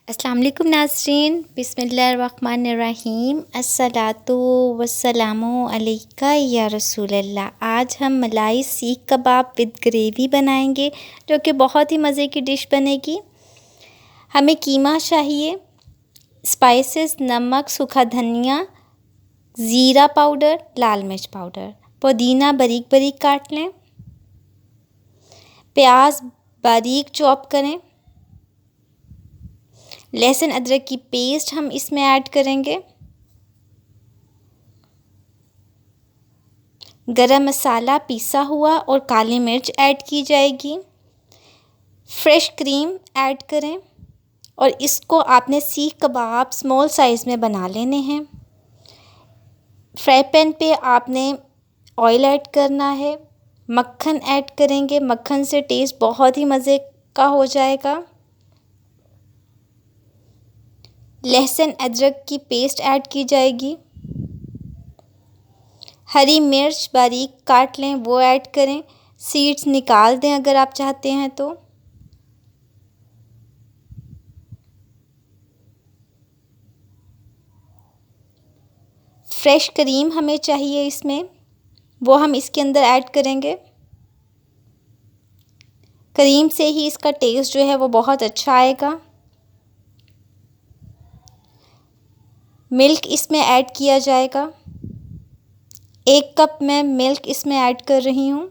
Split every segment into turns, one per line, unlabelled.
अस्सलाम वालेकुम नाज़रीन, बिस्मिल्लाहिर्रहमानिर्रहीम, अस्सलातु वस्सलामु अलैका या रसूलल्लाह। आज हम मलाई सीख कबाब विद ग्रेवी बनाएंगे जो कि बहुत ही मज़े की डिश बनेगी। हमें कीमा चाहिए, स्पाइसेस नमक, सूखा धनिया, ज़ीरा पाउडर, लाल मिर्च पाउडर, पुदीना बारीक बारीक काट लें, प्याज बारीक चॉप करें, लहसुन अदरक की पेस्ट हम इसमें ऐड करेंगे, गरम मसाला पिसा हुआ और काली मिर्च ऐड की जाएगी, फ्रेश क्रीम ऐड करें और इसको आपने सीख कबाब स्मॉल साइज़ में बना लेने हैं। फ्राई पैन पे आपने ऑयल ऐड करना है, मक्खन ऐड करेंगे, मक्खन से टेस्ट बहुत ही मज़े का हो जाएगा। लहसुन अदरक की पेस्ट ऐड की जाएगी, हरी मिर्च बारीक काट लें वो ऐड करें, सीड्स निकाल दें अगर आप चाहते हैं तो। फ्रेश क्रीम हमें चाहिए इसमें, वो हम इसके अंदर ऐड करेंगे। क्रीम से ही इसका टेस्ट जो है वो बहुत अच्छा आएगा। मिल्क इसमें ऐड किया जाएगा, 1 कप मैं मिल्क इसमें ऐड कर रही हूँ।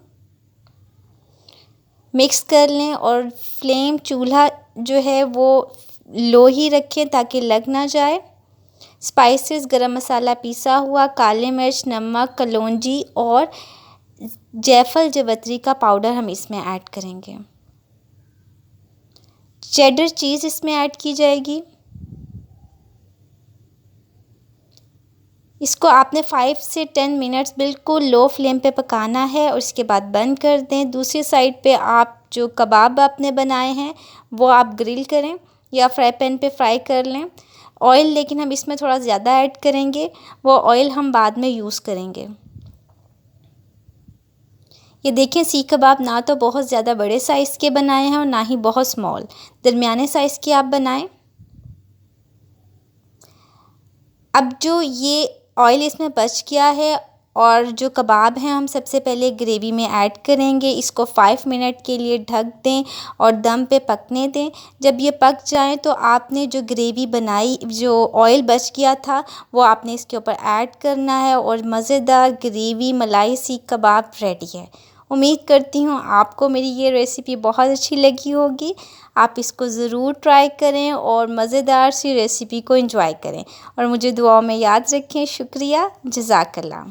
मिक्स कर लें और फ्लेम चूल्हा जो है वो लो ही रखें ताकि लग ना जाए। स्पाइसेस गरम मसाला पिसा हुआ, काले मिर्च, नमक, कलौंजी और जायफल जावित्री का पाउडर हम इसमें ऐड करेंगे। चेडर चीज़ इसमें ऐड की जाएगी। इसको आपने 5 से 10 मिनट्स बिल्कुल लो फ्लेम पे पकाना है और इसके बाद बंद कर दें। दूसरी साइड पे आप जो कबाब आपने बनाए हैं वो आप ग्रिल करें या फ्राई पैन पे फ्राई कर लें। ऑयल लेकिन हम इसमें थोड़ा ज़्यादा ऐड करेंगे, वो ऑयल हम बाद में यूज़ करेंगे। ये देखें, सीख कबाब ना तो बहुत ज़्यादा बड़े साइज़ के बनाए हैं और ना ही बहुत स्मॉल, दरमियाने साइज़ के आप बनाएं। अब जो ये ऑयल इसमें बच गया है और जो कबाब हैं हम सबसे पहले ग्रेवी में ऐड करेंगे। इसको 5 मिनट के लिए ढक दें और दम पे पकने दें। जब ये पक जाए तो आपने जो ग्रेवी बनाई, जो ऑयल बच गया था वो आपने इसके ऊपर ऐड करना है और मज़ेदार ग्रेवी मलाई सीख कबाब रेडी है। उम्मीद करती हूँ आपको मेरी ये रेसिपी बहुत अच्छी लगी होगी। आप इसको ज़रूर ट्राई करें और मज़ेदार सी रेसिपी को एंजॉय करें और मुझे दुआओं में याद रखें। शुक्रिया, जज़ाकल्लाह।